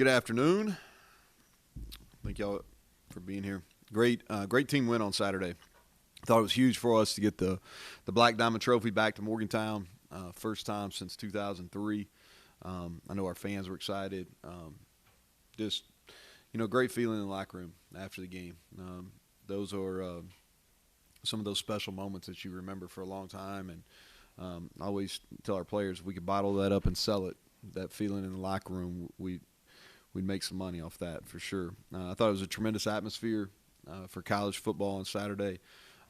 Good afternoon. Thank y'all for being here. Great team win on Saturday. Thought it was huge for us to get the Black Diamond Trophy back to Morgantown. First time since 2003. I know our fans were excited. Just, great feeling in the locker room after the game. Those are some of those special moments that you remember for a long time. And I always tell our players, if we could bottle that up and sell it, that feeling in the locker room, we'd make some money off that for sure. I thought it was a tremendous atmosphere for college football on Saturday.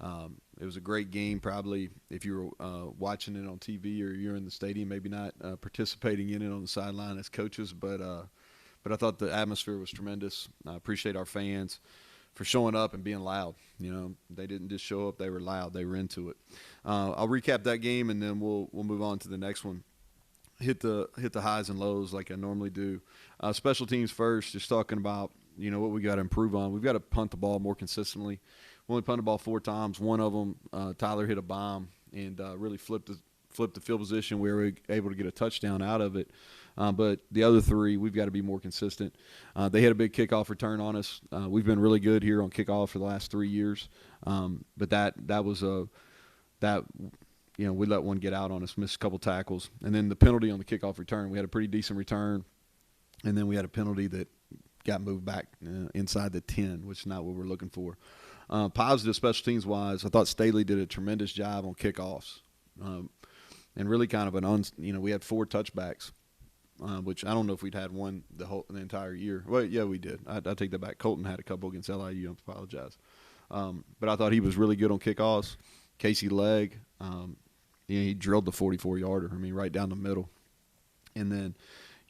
It was a great game. Probably if you were watching it on TV or you're in the stadium, maybe not participating in it on the sideline as coaches, but I thought the atmosphere was tremendous. I appreciate our fans for showing up and being loud. They didn't just show up; they were loud. They were into it. I'll recap that game and then we'll move on to the next one. Hit the highs and lows like I normally do. Special teams first, just talking about what we got to improve on. We've got to punt the ball more consistently. We only punted the ball 4 times. One of them, Tyler hit a bomb and really flipped the field position. We were able to get a touchdown out of it. But the other 3, we've got to be more consistent. They had a big kickoff return on us. We've been really good here on kickoff for the last 3 years. But that was we let one get out on us, missed a couple tackles. And then the penalty on the kickoff return, we had a pretty decent return. And then we had a penalty that got moved back inside the 10, which is not what we're looking for. Positive special teams-wise, I thought Staley did a tremendous job on kickoffs. And really kind of we had 4 touchbacks, which I don't know if we'd had one the entire year. Well, yeah, we did. I take that back. Colton had a couple against LIU. I apologize. But I thought he was really good on kickoffs. Casey Legg, he drilled the 44-yarder. Right down the middle. And then,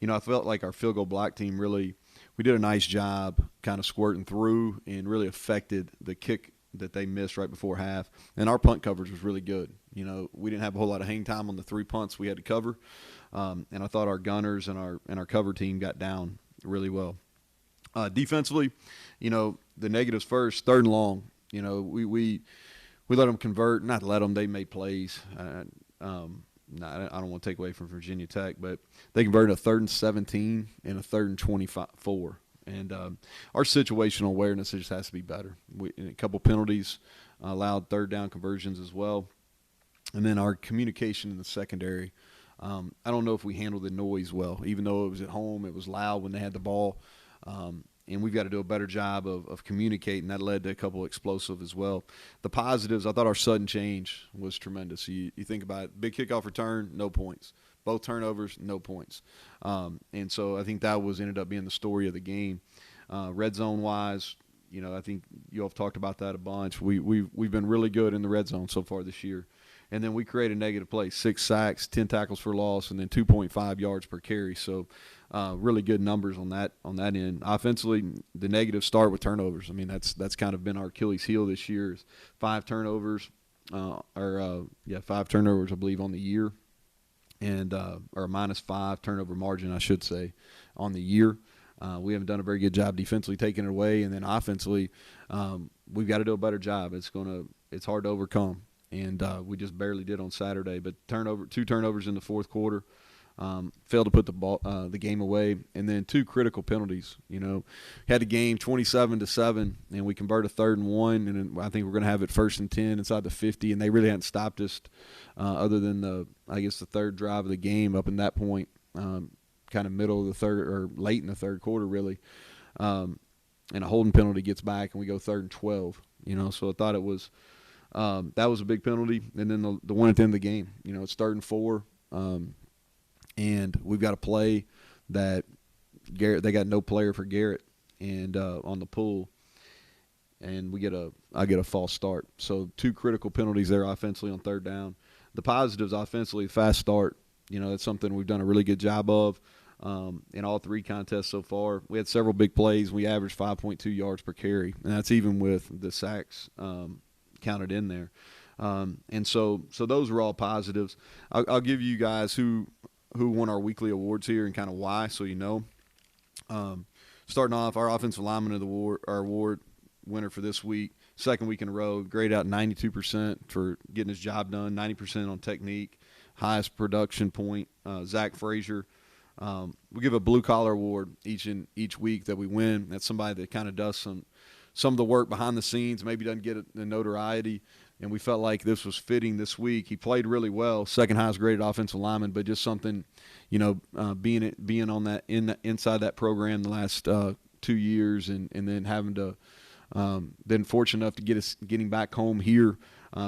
I felt like our field goal block team really – we did a nice job kind of squirting through and really affected the kick that they missed right before half. And our punt coverage was really good. We didn't have a whole lot of hang time on the 3 punts we had to cover. And I thought our gunners and our cover team got down really well. Defensively, the negatives first, 3rd and long. We let them convert. Not let them. They made plays. I don't want to take away from Virginia Tech, but they converted a 3rd and 17 and a 3rd and 24. And our situational awareness just has to be better. A couple penalties allowed 3rd down conversions as well. And then our communication in the secondary. I don't know if we handled the noise well. Even though it was at home, it was loud when they had the ball. And we've got to do a better job of communicating. That led to a couple explosive as well. The positives, I thought our sudden change was tremendous. You think about it, big kickoff return, no points. Both turnovers, no points. And so I think that ended up being the story of the game. Red zone-wise, I think you all have talked about that a bunch. We've been really good in the red zone so far this year. And then we created negative plays, 6 sacks, 10 tackles for loss, and then 2.5 yards per carry. So really good numbers on that end. Offensively, the negatives start with turnovers. That's kind of been our Achilles heel this year. Is 5 turnovers, 5 turnovers I believe on the year, and or -5 turnover margin I should say on the year. We haven't done a very good job defensively taking it away, and then offensively, we've got to do a better job. It's hard to overcome. And we just barely did on Saturday. But 2 turnovers in the 4th quarter, failed to put the game away, and then 2 critical penalties. Had the game 27-7, and we converted 3rd and 1, and I think we're going to have it 1st and 10 inside the 50, and they really hadn't stopped us other than the 3rd drive of the game up in that point, kind of middle of the 3rd or late in the 3rd quarter really, and a holding penalty gets back, and we go 3rd and 12. So I thought it was. That was a big penalty, and then the one at the end of the game. It's 3rd and 4, and we've got a play that Garrett. They got no player for Garrett, and on the pull, and I get a false start. So 2 critical penalties there offensively on 3rd down. The positives offensively, fast start. That's something we've done a really good job of in all 3 contests so far. We had several big plays. We averaged 5.2 yards per carry, and that's even with the sacks. Counted in there, and so those were all positives. I'll give you guys who won our weekly awards here and kind of why, so starting off, our offensive lineman of the our award winner for this week, 2nd week in a row, grade out 92% for getting his job done, 90% on technique, highest production point. Zach Frazier, We give a blue collar award each week that we win. That's somebody that kind of does some of the work behind the scenes, maybe doesn't get the notoriety. And we felt like this was fitting this week. He played really well, second highest graded offensive lineman, but just something, being on that inside that program the last 2 years, and then having to then fortunate enough to getting back home here.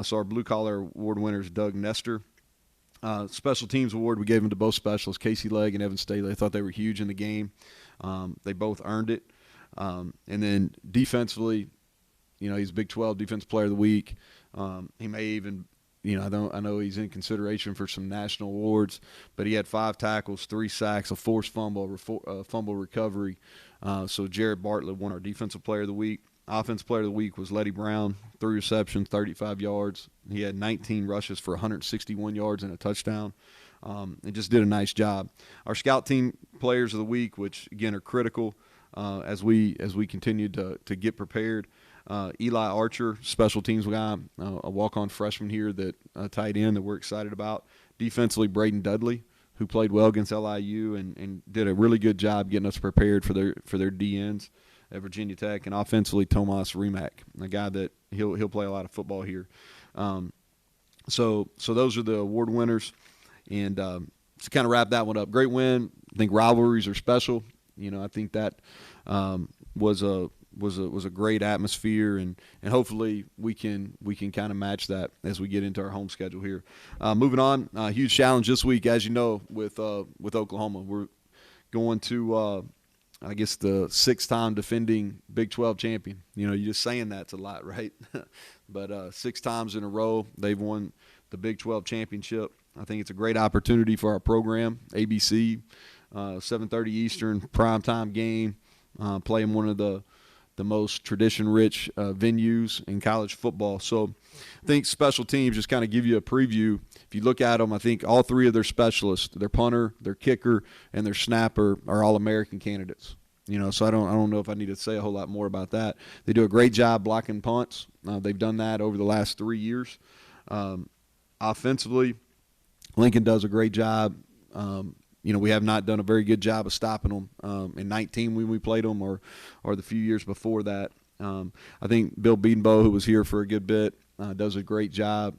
So our blue collar award winner is Doug Nestor. Special teams award we gave him to both specialists, Casey Legg and Evan Staley. I thought they were huge in the game. They both earned it. And then defensively, he's Big 12 Defensive Player of the Week. He may even, I know he's in consideration for some national awards, but he had 5 tackles, 3 sacks, a forced fumble, a fumble recovery. So Jared Bartlett won our Defensive Player of the Week. Offensive Player of the Week was Letty Brown, 3 receptions, 35 yards. He had 19 rushes for 161 yards and a touchdown. And just did a nice job. Our Scout Team Players of the Week, which again are critical as we continue to get prepared. Eli Archer, special teams guy, a walk-on freshman here that tight end that we're excited about. Defensively, Braden Dudley, who played well against LIU and did a really good job getting us prepared for their DNs at Virginia Tech. And offensively, Tomas Rimac, a guy that he'll play a lot of football here. So those are the award winners. And to kind of wrap that one up, great win. I think rivalries are special. I think that was a great atmosphere, and hopefully we can kind of match that as we get into our home schedule here. Moving on, huge challenge this week, as you know, with Oklahoma. We're going to I guess the 6-time defending Big 12 champion. You're just saying that's a lot, right? But 6 times in a row they've won the Big 12 championship. I think it's a great opportunity for our program. ABC, 7:30 Eastern, primetime game, playing one of the most tradition-rich venues in college football. So I think special teams, just kind of give you a preview. If you look at them, I think all 3 of their specialists, their punter, their kicker, and their snapper, are All-American candidates. So I don't know if I need to say a whole lot more about that. They do a great job blocking punts. They've done that over the last 3 years. Offensively, Lincoln does a great job. We have not done a very good job of stopping them in 19 when we played them or the few years before that. I think Bill Bedenbow, who was here for a good bit, does a great job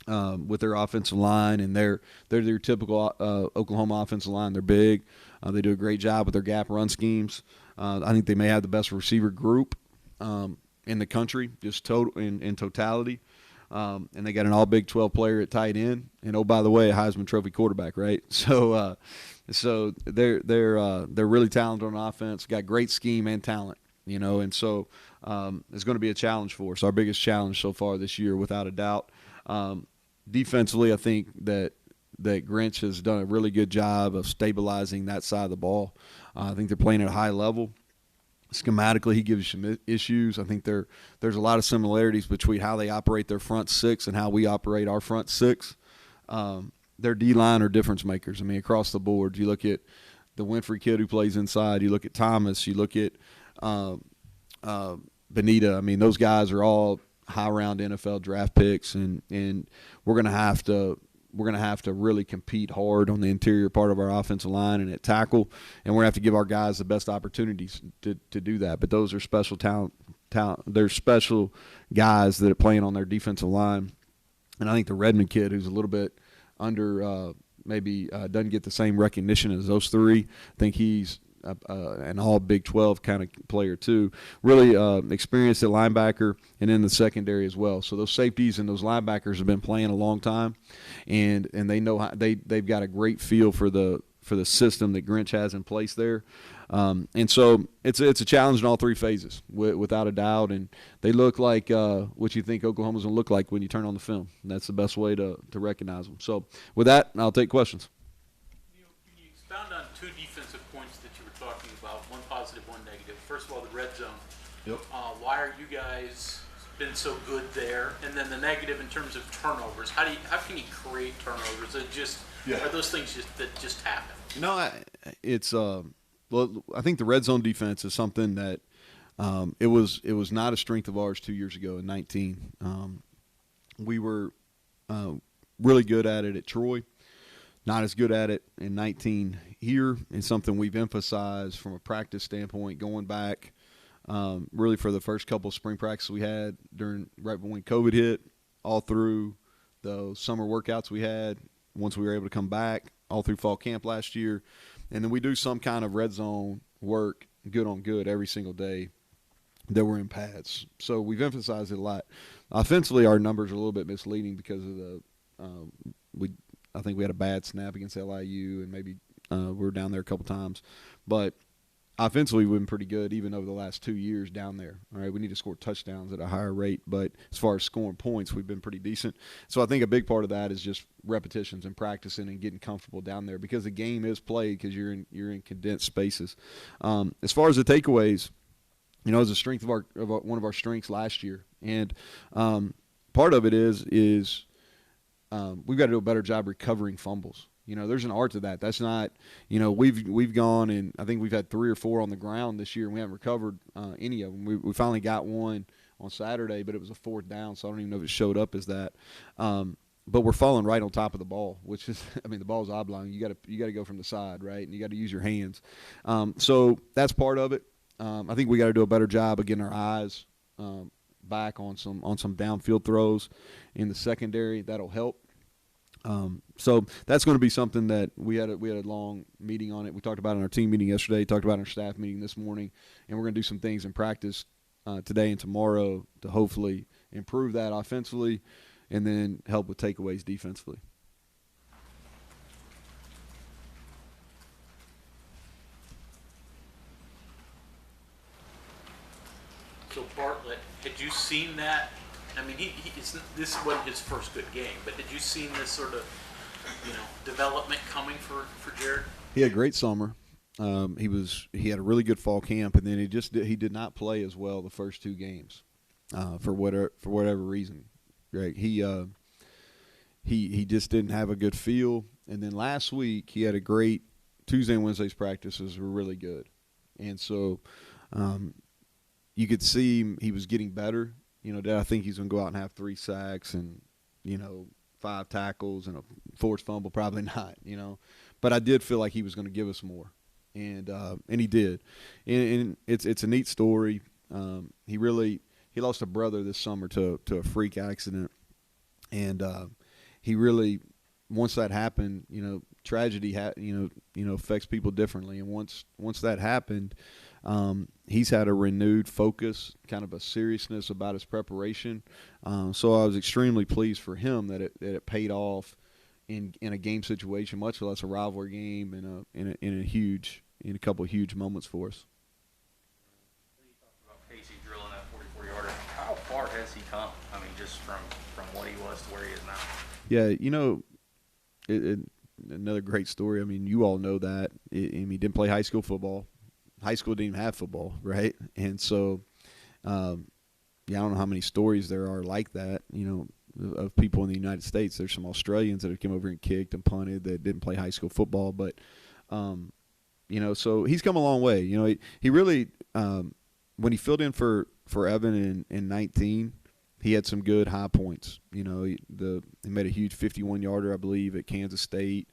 with their offensive line, and they're their typical Oklahoma offensive line. They're big. They do a great job with their gap run schemes. I think they may have the best receiver group in the country, just in totality. And they got an all Big 12 player at tight end, and oh, by the way, a Heisman Trophy quarterback, right? So they're really talented on offense. Got great scheme and talent, and so it's going to be a challenge for us. Our biggest challenge so far this year, without a doubt. Defensively, I think that Grinch has done a really good job of stabilizing that side of the ball. I think they're playing at a high level. Schematically, he gives you some issues. I think there's a lot of similarities between how they operate their front 6 and how we operate our front 6. Their D-line are difference makers. I mean, across the board. You look at the Winfrey kid who plays inside. You look at Thomas. You look at Benita. I mean, those guys are all high-round NFL draft picks, and we're going to have to really compete hard on the interior part of our offensive line and at tackle, and we're going to have to give our guys the best opportunities to do that. But those are special talent. They're special guys that are playing on their defensive line. And I think the Redmond kid, who's a little bit under maybe doesn't get the same recognition as those 3, I think he's an all Big 12 kind of player too. Really experienced at linebacker and in the secondary as well. So those safeties and those linebackers have been playing a long time, and they know how they've got a great feel for the system that Grinch has in place there. And so it's a challenge in all 3 phases, without a doubt. And they look like what you think Oklahoma's going to look like when you turn on the film. And that's the best way to recognize them. So with that, I'll take questions. Neal, can you expound on 2 defensive points that you were talking about, one positive, one negative? First of all, the red zone. Yep. Why are you guys been so good there? And then the negative in terms of turnovers. How can you create turnovers? Are those things that just happen? Well, I think the red zone defense is something that it was not a strength of ours 2 years ago in 19. We were really good at it at Troy. not as good at it in 19 here. It's something we've emphasized from a practice standpoint going back really for the first couple of spring practices we had right when COVID hit, all through the summer workouts we had once we were able to come back, all through fall camp last year. And then we do some kind of red zone work, good on good, every single day that we're in pads. So we've emphasized it a lot. Offensively, our numbers are a little bit misleading because of the I think we had a bad snap against LIU, and maybe we were down there a couple times. But offensively, we've been pretty good even over the last 2 years down there. All right, we need to score touchdowns at a higher rate, but as far as scoring points, we've been pretty decent. So I think a big part of that is just repetitions and practicing and getting comfortable down there because the game is played because you're in condensed spaces. As far as the takeaways, you know, it's a strength of one of our strengths last year, and part of it is we've got to do a better job recovering fumbles. You know, there's an art to that. That's not, you know, we've gone and I think we've had 3 or 4 on the ground this year, and we haven't recovered any of them. We finally got one on Saturday, but it was a 4th down, so I don't even know if it showed up as that. But we're falling right on top of the ball, which is, I mean, the ball's oblong. You got to go from the side, right, and you got to use your hands. So that's part of it. I think we got to do a better job of getting our eyes back on some downfield throws in the secondary. That'll help. So that's going to be something that we had a long meeting on it. We talked about it in our team meeting yesterday, talked about it in our staff meeting this morning, and we're going to do some things in practice today and tomorrow to hopefully improve that offensively and then help with takeaways defensively. So Bartlett, had you seen that? I mean, this wasn't his first good game, but had you seen this sort of, you know, development coming for Jared? He had a great summer. He had a really good fall camp, and then he did not play as well the first 2 games for whatever reason. Right? He just didn't have a good feel, and then last week he had a great Tuesday and Wednesday's practices were really good, and so you could see he was getting better. You know, did I think he's going to go out and have 3 sacks and, you know, 5 tackles and a forced fumble? Probably not, you know. But I did feel like he was going to give us more, and he did. And it's a neat story. He lost a brother this summer to a freak accident, and he really, once that happened, you know, tragedy affects people differently. And once that happened, he's had a renewed focus, kind of a seriousness about his preparation. So I was extremely pleased for him that it paid off in a game situation, much less a rivalry game, in a couple of huge moments for us. You talked about Casey drilling that 44-yarder. How far has he come? I mean, just from what he was to where he is now. Yeah, you know, another great story. I mean, you all know that. He didn't play high school football. High school didn't even have football, right? And so, I don't know how many stories there are like that, you know, of people in the United States. There's some Australians that have come over and kicked and punted that didn't play high school football. But, you know, so he's come a long way. You know, he really, when he filled in for Evan in 19, he had some good high points. You know, he made a huge 51-yarder, I believe, at Kansas State,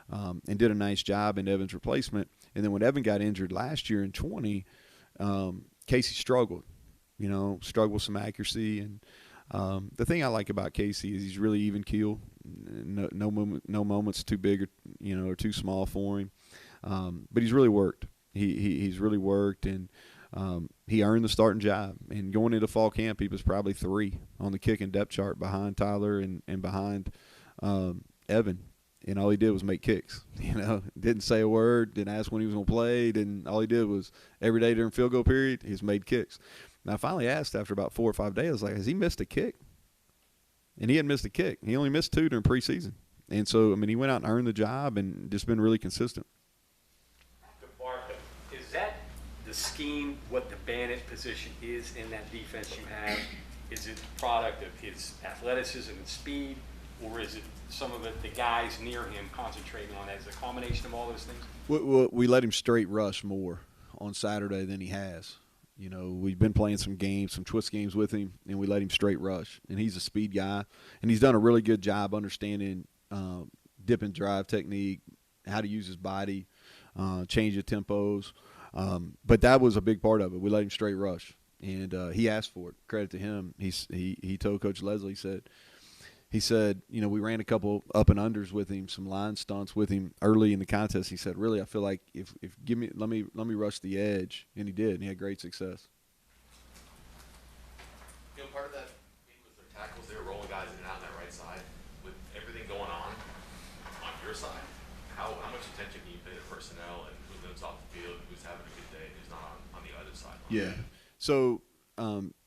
and did a nice job in Evan's replacement. And then when Evan got injured last year in 20, Casey struggled with some accuracy. And the thing I like about Casey is he's really even keel. No moments too big or too small for him. But he's really worked. He's really worked, and he earned the starting job. And going into fall camp, he was probably 3 on the kick and depth chart behind Tyler and behind Evan. And all he did was make kicks. You know, didn't say a word, didn't ask when he was going to play. All he did was every day during field goal period, he's made kicks. Now, I finally asked after about 4 or 5 days, I was like, has he missed a kick? And he hadn't missed a kick. He only missed 2 during preseason. And so, I mean, he went out and earned the job and just been really consistent. Is that the scheme, what the Bennett position is in that defense you have? Is it a product of his athleticism and speed, or is it some of the guys near him concentrating on it? Is it a combination of all those things? We let him straight rush more on Saturday than he has. You know, we've been playing some twist games with him, and we let him straight rush. And he's a speed guy, and he's done a really good job understanding dip and drive technique, how to use his body, change the tempos. But that was a big part of it. We let him straight rush, and he asked for it. Credit to him. He told Coach Leslie, he said, you know, we ran a couple up and unders with him, some line stunts with him early in the contest. He said, really, I feel like if let me rush the edge, and he did, and he had great success. You know, part of that was their tackles. They were rolling guys in and out on that right side. With everything going on your side, how much attention do you pay to personnel and who's on top of the field, who's having a good day, and who's not on the other side? Yeah. So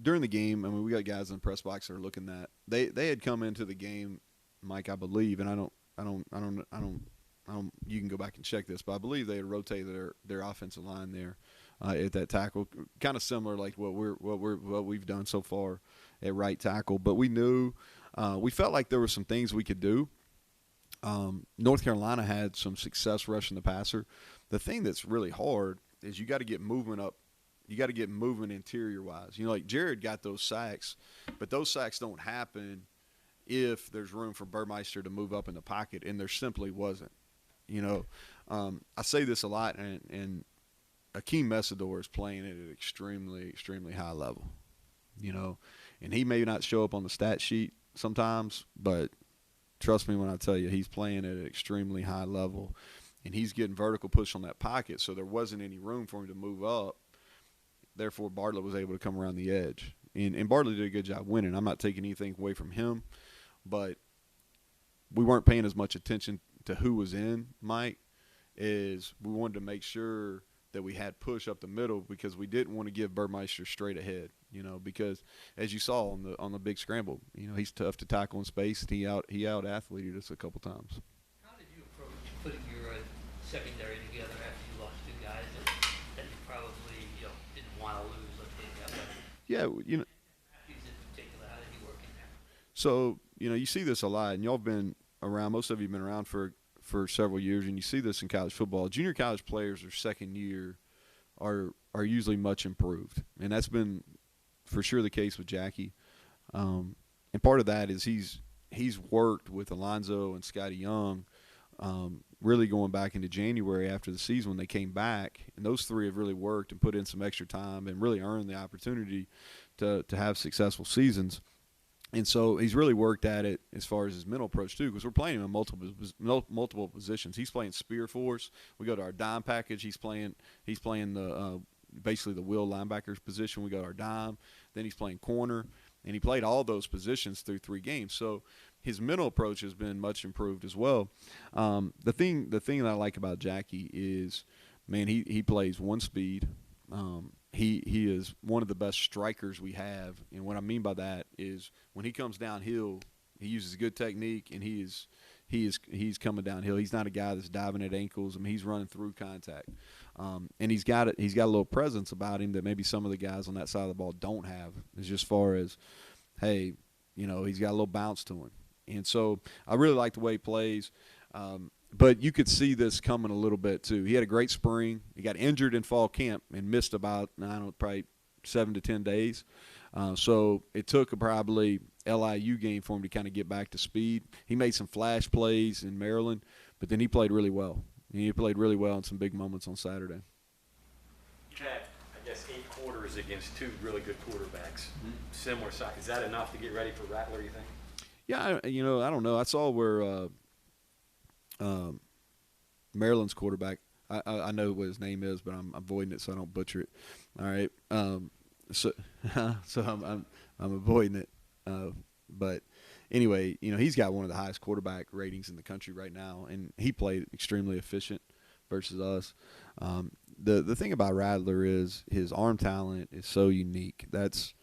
during the game, I mean, we got guys in the press box that are looking at. They had come into the game, Mike, I believe, and I don't. You can go back and check this, but I believe they had rotated their offensive line there at that tackle, kind of similar like what we've done so far at right tackle. But we knew we felt like there were some things we could do. North Carolina had some success rushing the passer. The thing that's really hard is you got to get movement up. You got to get movement interior-wise. You know, like Jared got those sacks, but those sacks don't happen if there's room for Burmeister to move up in the pocket, and there simply wasn't. You know, I say this a lot, and Akeem Messidor is playing at an extremely, extremely high level. You know, and he may not show up on the stat sheet sometimes, but trust me when I tell you, he's playing at an extremely high level, and he's getting vertical push on that pocket, so there wasn't any room for him to move up. Therefore, Bartlett was able to come around the edge. And Bartlett did a good job winning. I'm not taking anything away from him, but we weren't paying as much attention to who was in, Mike, as we wanted to make sure that we had push up the middle because we didn't want to give Burmeister straight ahead, you know, because as you saw on the big scramble, you know, he's tough to tackle in space, and he out-athleted us a couple times. How did you approach putting your secondary together after you lost two guys that you probably, you know, didn't want to lose, let's put it that way? Yeah, you know. Matthews in particular, how did you work in there? So, you know, you see this a lot, and y'all have been around, most of you have been around for several years, and you see this in college football. Junior college players their second year are usually much improved, and that's been for sure the case with Jackie. And part of that is he's worked with Alonzo and Scotty Young really going back into January after the season when they came back, and those three have really worked and put in some extra time and really earned the opportunity to have successful seasons. And so he's really worked at it as far as his mental approach too, because we're playing him in multiple positions. He's playing spear for us. We go to our dime package. He's playing the basically the will linebacker's position. We go to our dime. Then he's playing corner, and he played all those positions through 3 games. So his mental approach has been much improved as well. The thing that I like about Jackie is, man, he plays one speed. He is one of the best strikers we have, and what I mean by that is when he comes downhill, he uses good technique, and he's coming downhill. He's not a guy that's diving at ankles. I mean, he's running through contact, and he's got a little presence about him that maybe some of the guys on that side of the ball don't have. As just far as, hey, you know, he's got a little bounce to him, and so I really like the way he plays. But you could see this coming a little bit too. He had a great spring. He got injured in fall camp and missed about, probably 7 to 10 days. So it took a probably LIU game for him to kind of get back to speed. He made some flash plays in Maryland, but then he played really well. He played really well in some big moments on Saturday. You had, I guess, 8 quarters against 2 really good quarterbacks, similar size. Is that enough to get ready for Rattler, you think? Yeah, I don't know. I saw where Maryland's quarterback, I know what his name is, but I'm avoiding it so I don't butcher it. All right, so I'm avoiding it. But anyway, you know, he's got one of the highest quarterback ratings in the country right now, and he played extremely efficient versus us. The thing about Rattler is his arm talent is so unique. That's,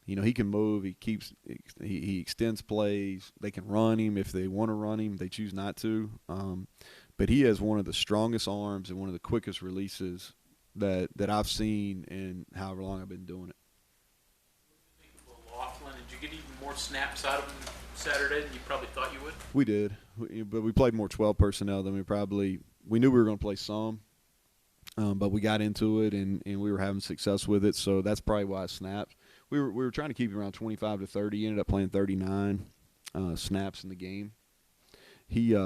you know, he can move. He extends plays. They can run him if they want to run him. They choose not to. But he has one of the strongest arms and one of the quickest releases that I've seen in however long I've been doing it. Laughlin, did you get even more snaps out of him Saturday than you probably thought you would? We did, but we played more 12 personnel than we knew we were going to play some. But we got into it, and we were having success with it, so that's probably why I snapped. We were trying to keep him around 25 to 30. He ended up playing 39 snaps in the game. he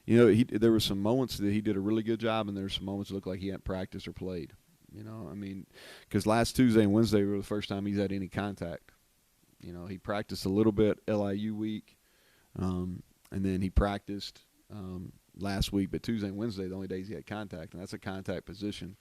you know, there were some moments that he did a really good job, and there were some moments that looked like he hadn't practiced or played. You know, I mean, because last Tuesday and Wednesday were the first time he's had any contact. You know, he practiced a little bit LIU week, and then he practiced last week, but Tuesday and Wednesday, the only days he had contact, and that's a contact position.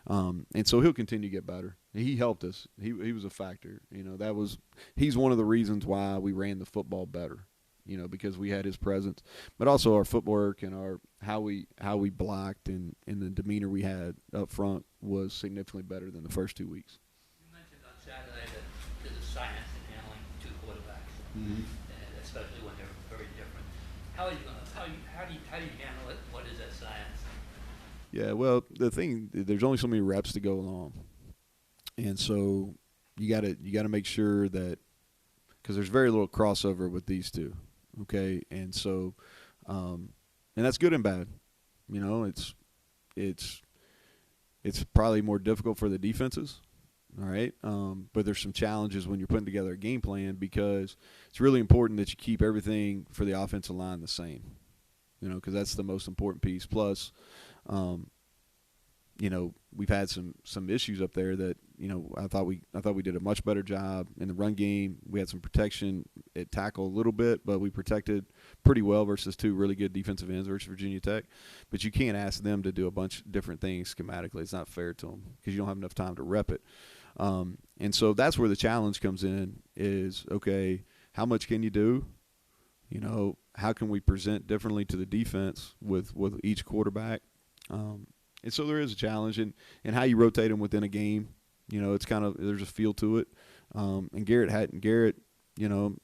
And so he'll continue to get better. He helped us. He was a factor. You know, he's one of the reasons why we ran the football better. You know, because we had his presence, but also our footwork and our how we blocked and the demeanor we had up front was significantly better than the first 2 weeks. You mentioned on Saturday that there's a science in handling two quarterbacks, and especially when they're very different. How do you handle it? What is that science? Yeah, well, the thing, there's only so many reps to go along, and so you got to make sure that, because there's very little crossover with these two. Okay, and so, and that's good and bad. You know, it's probably more difficult for the defenses. All right, but there's some challenges when you're putting together a game plan, because it's really important that you keep everything for the offensive line the same. You know, because that's the most important piece. Plus, you know, we've had some issues up there that, you know, I thought we did a much better job in the run game. We had some protection at tackle a little bit, but we protected pretty well versus two really good defensive ends versus Virginia Tech. But you can't ask them to do a bunch of different things schematically. It's not fair to them because you don't have enough time to rep it. And so that's where the challenge comes in is, okay, how much can you do? You know, how can we present differently to the defense with each quarterback? And so there is a challenge in how you rotate them within a game. You know, it's kind of, there's a feel to it. And Garrett, you know,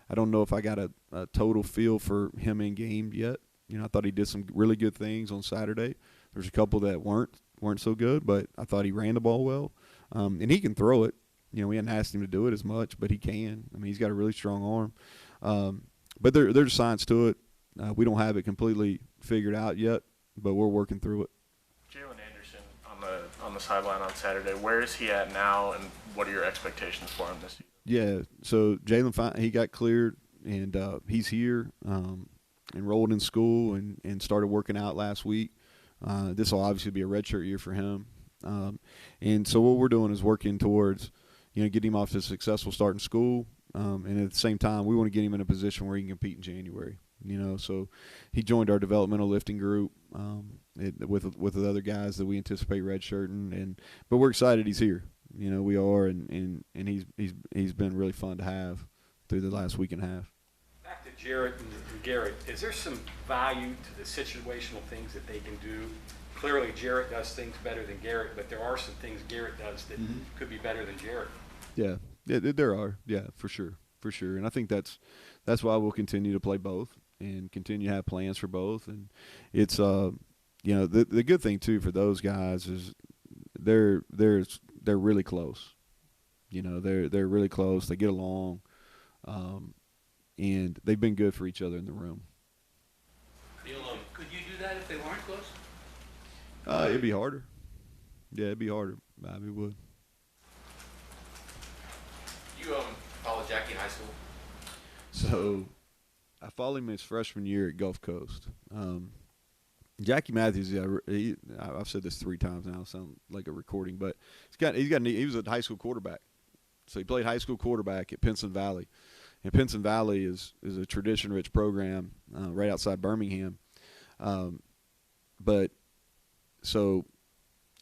I don't know if I got a total feel for him in game yet. You know, I thought he did some really good things on Saturday. There's a couple that weren't so good, but I thought he ran the ball well. And he can throw it. You know, we hadn't asked him to do it as much, but he can. I mean, he's got a really strong arm. But there's science to it. We don't have it completely figured out yet, but we're working through it. Jaylen Anderson on the sideline on Saturday. Where is he at now, and what are your expectations for him this season? Yeah, so Jaylen, he got cleared, and he's here, enrolled in school, and started working out last week. This will obviously be a redshirt year for him. And so what we're doing is working towards, you know, getting him off to a successful start in school, and at the same time, we want to get him in a position where he can compete in January. You know, so he joined our developmental lifting group with the other guys that we anticipate redshirting, but we're excited he's here. You know, we are, and he's been really fun to have through the last week and a half. Back to Jarrett and Garrett, is there some value to the situational things that they can do? Clearly, Jarrett does things better than Garrett, but there are some things Garrett does that could be better than Jarrett. Yeah, there are. Yeah, for sure. And I think that's why we'll continue to play both and continue to have plans for both. And it's you know, the good thing too for those guys is they're really close. You know, they're really close. They get along, and they've been good for each other in the room. Could you do that if they weren't close? It'd be harder. Yeah, it'd be harder. I mean, it would. You followed Jackie in high school? So I followed him his freshman year at Gulf Coast. Jackie Matthews, I've said this 3 times now. It sounds like a recording, but he was a high school quarterback. So he played high school quarterback at Pinson Valley. And Pinson Valley is a tradition-rich program right outside Birmingham. But so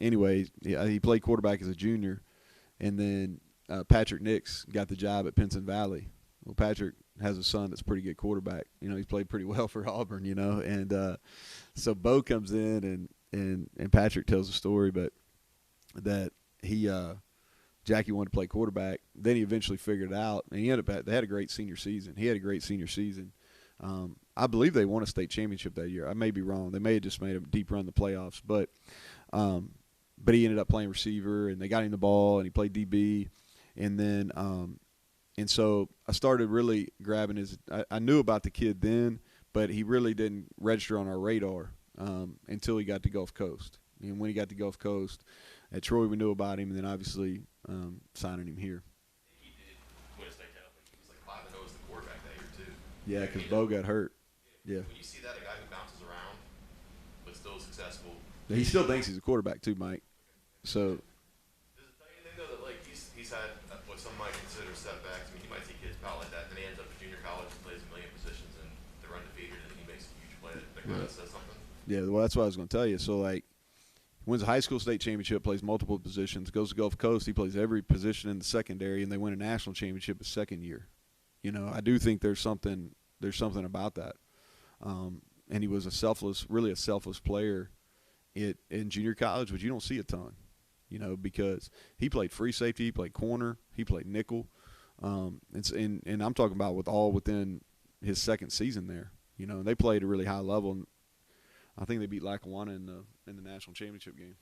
anyway, he played quarterback as a junior, and then Patrick Nix got the job at Pinson Valley. Well, Patrick has a son that's a pretty good quarterback. You know, he's played pretty well for Auburn, you know. And so Bo comes in, and Patrick tells a story, but that Jackie wanted to play quarterback. Then he eventually figured it out, and they had a great senior season. He had a great senior season. I believe they won a state championship that year. I may be wrong. They may have just made a deep run in the playoffs, but he ended up playing receiver, and they got him the ball, and he played DB, and then and so I started really grabbing his. I knew about the kid then, but he really didn't register on our radar until he got to Gulf Coast. And when he got to Gulf Coast, at Troy we knew about him, and then obviously signing him here. He did win a state title. He was like 5-0 as the quarterback that year too. Yeah, because Bo got hurt. Yeah. When you see that, a guy who bounces around but still successful. He still thinks he's a quarterback too, Mike. So Does it tell you anything though that like he's had what some might consider setbacks? I mean, you might see kids foul like that, then he ends up at junior college and plays a million positions and they're undefeated, and he makes a huge play. That kind of says something. yeah, well, that's what I was going to tell you. So like, wins a high school state championship, plays multiple positions, goes to Gulf Coast, he plays every position in the secondary, and they win a national championship his second year. You know, I do think there's something about that. And he was really a selfless player in junior college, which you don't see a ton, you know, because he played free safety, he played corner, he played nickel. And I'm talking about within his second season there. You know, they played a really high level, and I think they beat Lackawanna in the national championship game.